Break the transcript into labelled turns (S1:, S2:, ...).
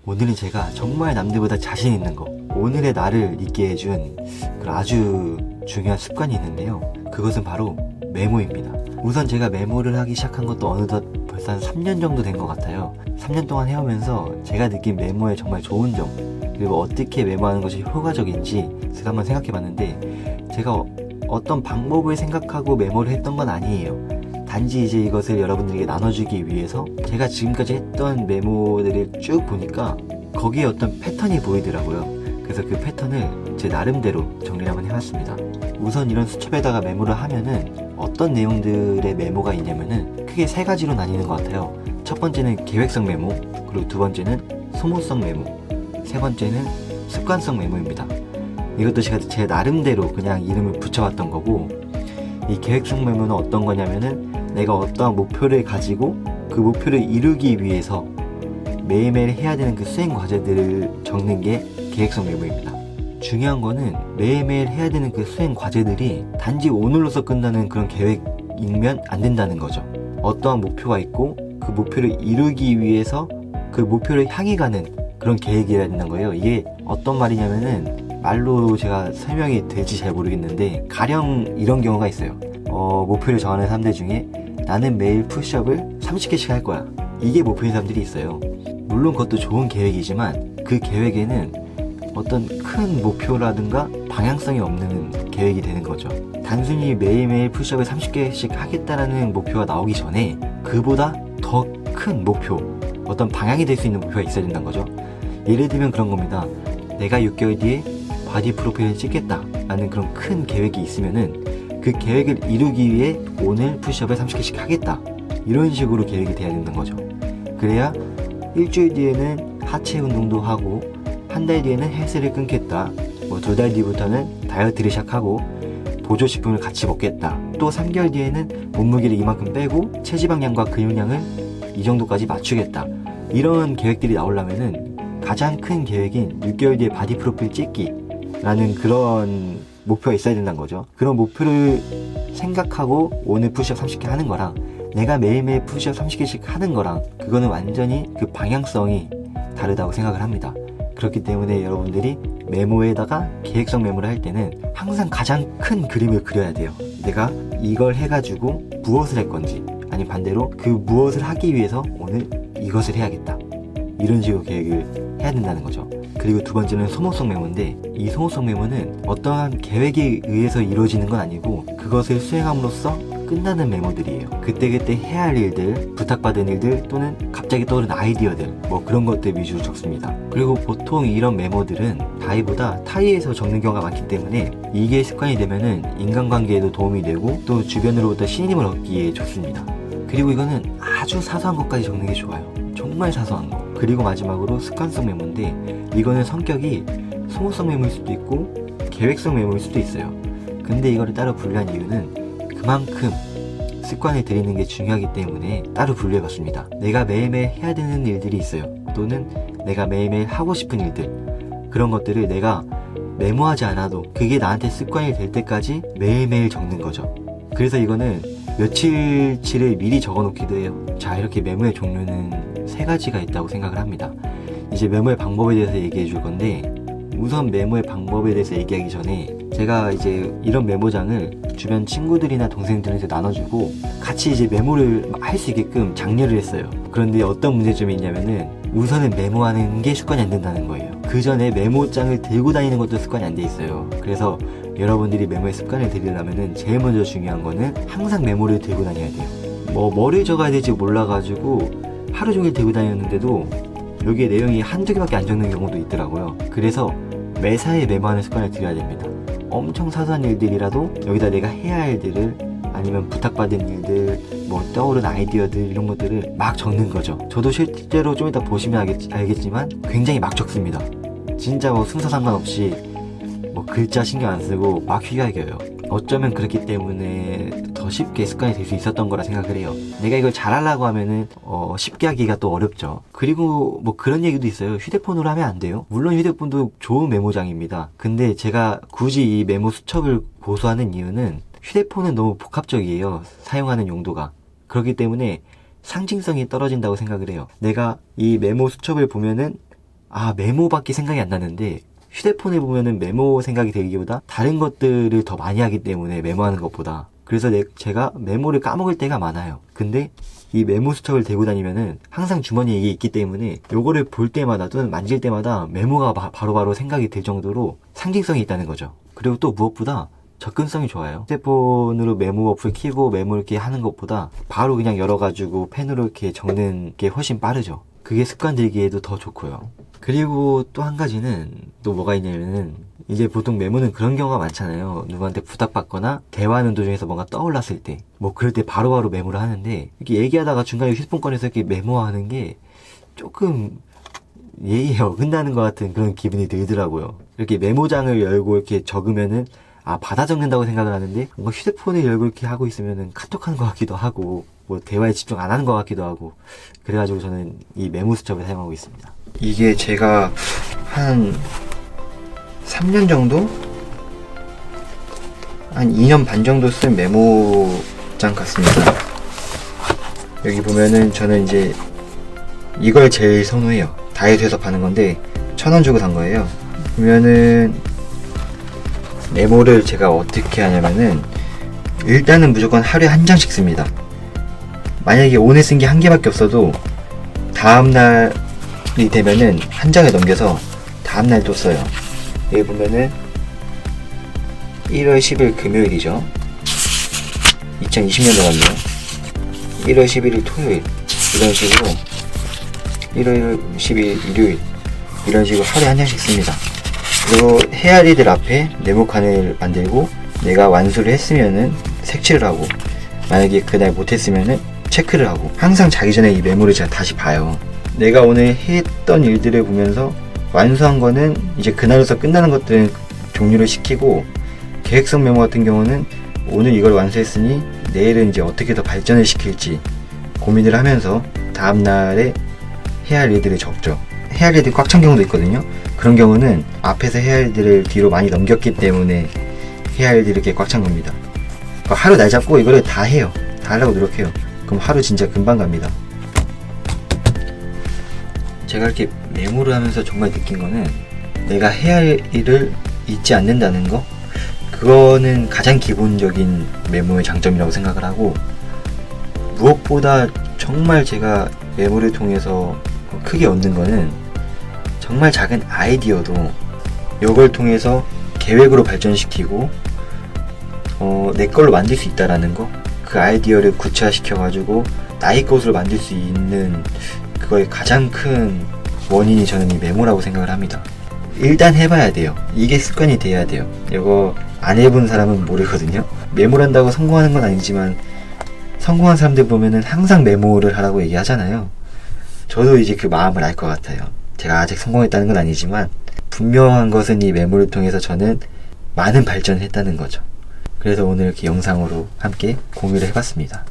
S1: 오늘은 제가 정말 남들보다 자신 있는 거, 오늘의 나를 있게 해준 그런 아주 중요한 습관이 있는데요. 그것은 바로 메모입니다. 우선 제가 메모를 하기 시작한 것도 어느덧 벌써 한 3년 정도 된 것 같아요. 3년 동안 해오면서 제가 느낀 메모의 정말 좋은 점, 그리고 어떻게 메모하는 것이 효과적인지 제가 한번 생각해 봤는데, 제가 어떤 방법을 생각하고 메모를 했던 건 아니에요. 단지 이제 이것을 여러분들에게 나눠주기 위해서 제가 지금까지 했던 메모들을 쭉 보니까 거기에 어떤 패턴이 보이더라고요. 그래서 그 패턴을 제 나름대로 정리를 한번 해봤습니다. 우선 이런 수첩에다가 메모를 하면은 어떤 내용들의 메모가 있냐면은 크게 세 가지로 나뉘는 것 같아요. 첫 번째는 계획성 메모, 그리고 두 번째는 소모성 메모, 세 번째는 습관성 메모입니다. 이것도 제가 제 나름대로 그냥 이름을 붙여봤던 거고, 이 계획성 메모는 어떤 거냐면은 내가 어떠한 목표를 가지고 그 목표를 이루기 위해서 매일매일 해야 되는 그 수행 과제들을 적는 게 계획성 메모입니다. 중요한 거는 매일매일 해야 되는 그 수행 과제들이 단지 오늘로서 끝나는 그런 계획이면 안 된다는 거죠. 어떠한 목표가 있고 그 목표를 이루기 위해서 그 목표를 향해 가는 그런 계획이어야 된다는 거예요. 이게 어떤 말이냐면은 말로 제가 설명이 될지 잘 모르겠는데, 가령 이런 경우가 있어요. 목표를 정하는 사람들 중에 나는 매일 푸시업을 30개씩 할 거야, 이게 목표인 사람들이 있어요. 물론 그것도 좋은 계획이지만 그 계획에는 어떤 큰 목표라든가 방향성이 없는 계획이 되는 거죠. 단순히 매일매일 푸시업을 30개씩 하겠다라는 목표가 나오기 전에 그보다 더 큰 목표, 어떤 방향이 될 수 있는 목표가 있어야 된다는 거죠. 예를 들면 그런 겁니다. 내가 6개월 뒤에 바디 프로필을 찍겠다 라는 그런 큰 계획이 있으면은 그 계획을 이루기 위해 오늘 푸시업을 30개씩 하겠다, 이런 식으로 계획이 돼야 된다는 거죠. 그래야 일주일 뒤에는 하체 운동도 하고, 한 달 뒤에는 헬스를 끊겠다, 뭐 2달 뒤부터는 다이어트를 시작하고 보조식품을 같이 먹겠다, 또 3개월 뒤에는 몸무게를 이만큼 빼고 체지방량과 근육량을 이 정도까지 맞추겠다, 이런 계획들이 나오려면은 가장 큰 계획인 6개월 뒤에 바디 프로필 찍기 라는 그런 목표가 있어야 된다는 거죠. 그런 목표를 생각하고 오늘 푸시업 30개 하는 거랑 내가 매일매일 푸시업 30개씩 하는 거랑 그거는 완전히 그 방향성이 다르다고 생각을 합니다. 그렇기 때문에 여러분들이 메모에다가 계획성 메모를 할 때는 항상 가장 큰 그림을 그려야 돼요. 내가 이걸 해가지고 무엇을 할 건지, 아니 반대로 그 무엇을 하기 위해서 오늘 이것을 해야겠다, 이런 식으로 계획을 해야 된다는 거죠. 그리고 두 번째는 소모성 메모인데, 이 소모성 메모는 어떠한 계획에 의해서 이루어지는 건 아니고 그것을 수행함으로써 끝나는 메모들이에요. 그때그때 해야 할 일들, 부탁받은 일들, 또는 갑자기 떠오른 아이디어들, 뭐 그런 것들 위주로 적습니다. 그리고 보통 이런 메모들은 다이보다 타이에서 적는 경우가 많기 때문에 이게 습관이 되면은 인간관계에도 도움이 되고 또 주변으로부터 신임을 얻기에 좋습니다. 그리고 이거는 아주 사소한 것까지 적는 게 좋아요. 정말 사소한 거. 그리고 마지막으로 습관성 메모인데, 이거는 성격이 소모성 메모일 수도 있고 계획성 메모일 수도 있어요. 근데 이거를 따로 분류한 이유는 그만큼 습관을 들이는 게 중요하기 때문에 따로 분류해봤습니다. 내가 매일매일 해야 되는 일들이 있어요. 또는 내가 매일매일 하고 싶은 일들, 그런 것들을 내가 메모하지 않아도 그게 나한테 습관이 될 때까지 매일매일 적는 거죠. 그래서 이거는 며칠치를 미리 적어놓기도 해요. 자, 이렇게 메모의 종류는 3가지가 있다고 생각을 합니다. 이제 메모의 방법에 대해서 얘기해 줄 건데, 우선 메모의 방법에 대해서 얘기하기 전에 제가 이제 이런 메모장을 주변 친구들이나 동생들한테 나눠주고 같이 이제 메모를 할 수 있게끔 장려를 했어요. 그런데 어떤 문제점이 있냐면은 우선은 메모하는 게 습관이 안 된다는 거예요. 그 전에 메모장을 들고 다니는 것도 습관이 안 돼 있어요. 그래서 여러분들이 메모의 습관을 들이려면은 제일 먼저 중요한 거는 항상 메모를 들고 다녀야 돼요. 뭐를 적어야 될지 몰라가지고 하루 종일 들고 다녔는데도 여기에 내용이 한두 개밖에 안 적는 경우도 있더라고요. 그래서 매사에 메모하는 습관을 들여야 됩니다. 엄청 사소한 일들이라도 여기다 내가 해야 할 일들을, 아니면 부탁받은 일들, 뭐 떠오른 아이디어들, 이런 것들을 막 적는 거죠. 저도 실제로 좀 이따 보시면 알겠지만 굉장히 막 적습니다. 진짜 뭐 순서 상관없이 뭐 글자 신경 안 쓰고 막 휘갈겨요. 어쩌면 그렇기 때문에 더 쉽게 습관이 될 수 있었던 거라 생각을 해요. 내가 이걸 잘하려고 하면은 쉽게 하기가 또 어렵죠. 그리고 뭐 그런 얘기도 있어요. 휴대폰으로 하면 안 돼요. 물론 휴대폰도 좋은 메모장입니다. 근데 제가 굳이 이 메모 수첩을 고수하는 이유는 휴대폰은 너무 복합적이에요, 사용하는 용도가. 그렇기 때문에 상징성이 떨어진다고 생각을 해요. 내가 이 메모 수첩을 보면은 메모밖에 생각이 안 나는데, 휴대폰에 보면은 메모 생각이 들기보다 다른 것들을 더 많이 하기 때문에 메모하는 것보다. 그래서 제가 메모를 까먹을 때가 많아요. 근데 이 메모 수첩을 들고 다니면은 항상 주머니에 이게 있기 때문에 요거를 볼 때마다 또는 만질 때마다 메모가 바로바로 생각이 들 정도로 상징성이 있다는 거죠. 그리고 또 무엇보다 접근성이 좋아요. 휴대폰으로 메모 어플 키고 메모 이렇게 하는 것보다 바로 그냥 열어가지고 펜으로 이렇게 적는 게 훨씬 빠르죠. 그게 습관 들기에도 더 좋고요. 그리고 또 한 가지는 또 뭐가 있냐면은, 이제 보통 메모는 그런 경우가 많잖아요. 누구한테 부탁받거나 대화하는 도중에서 뭔가 떠올랐을 때, 뭐 그럴 때 바로바로 메모를 하는데, 이렇게 얘기하다가 중간에 휴대폰 꺼내서 이렇게 메모하는 게 조금 예의에 어긋나는 것 같은 그런 기분이 들더라고요. 이렇게 메모장을 열고 이렇게 적으면은 받아 적는다고 생각을 하는데, 뭔가 휴대폰을 열고 이렇게 하고 있으면은 카톡하는 것 같기도 하고, 뭐 대화에 집중 안 하는 것 같기도 하고, 그래가지고 저는 이 메모 수첩을 사용하고 있습니다. 이게 제가 한 3년 정도? 한 2년 반 정도 쓴 메모장 같습니다. 여기 보면은 저는 이제 이걸 제일 선호해요. 다이소에서 파는 건데 1,000원 주고 산 거예요. 보면은 메모를 제가 어떻게 하냐면은, 일단은 무조건 하루에 한 장씩 씁니다. 만약에 오늘 쓴 게 한 개밖에 없어도 다음날이 되면은 한 장을 넘겨서 다음날 또 써요. 여기 보면은 1월 10일 금요일이죠. 2020년 나왔네요. 1월 11일 토요일, 이런 식으로 1월 10일 일요일, 이런 식으로 하루에 한 장씩 씁니다. 그리고 해야 할 일들 앞에 네모칸을 만들고, 내가 완수를 했으면은 색칠을 하고, 만약에 그날 못했으면은 체크를 하고, 항상 자기 전에 이 메모를 제가 다시 봐요. 내가 오늘 했던 일들을 보면서 완수한 거는 이제 그날로서 끝나는 것들은 종료를 시키고, 계획성 메모 같은 경우는 오늘 이걸 완수했으니 내일은 이제 어떻게 더 발전을 시킬지 고민을 하면서 다음날에 해야 할 일들을 적죠. 해야 할 일들이 꽉 찬 경우도 있거든요. 그런 경우는 앞에서 해야 할 일들을 뒤로 많이 넘겼기 때문에 해야 할 일들이 이렇게 꽉 찬 겁니다. 그러니까 하루 날 잡고 이거를 다 해요. 다 하려고 노력해요. 그럼 하루 진짜 금방 갑니다. 제가 이렇게 메모를 하면서 정말 느낀 거는, 내가 해야 할 일을 잊지 않는다는 거, 그거는 가장 기본적인 메모의 장점이라고 생각을 하고, 무엇보다 정말 제가 메모를 통해서 크게 얻는 거는, 정말 작은 아이디어도 이걸 통해서 계획으로 발전시키고 내 걸로 만들 수 있다라는 거, 그 아이디어를 구체화시켜가지고 나의 것으로 만들 수 있는 그거의 가장 큰 원인이 저는 이 메모라고 생각을 합니다. 일단 해봐야 돼요. 이게 습관이 돼야 돼요. 이거 안 해본 사람은 모르거든요. 메모를 한다고 성공하는 건 아니지만, 성공한 사람들 보면은 항상 메모를 하라고 얘기하잖아요. 저도 이제 그 마음을 알 것 같아요. 제가 아직 성공했다는 건 아니지만, 분명한 것은 이 메모를 통해서 저는 많은 발전을 했다는 거죠. 그래서 오늘 이렇게 영상으로 함께 공유를 해봤습니다.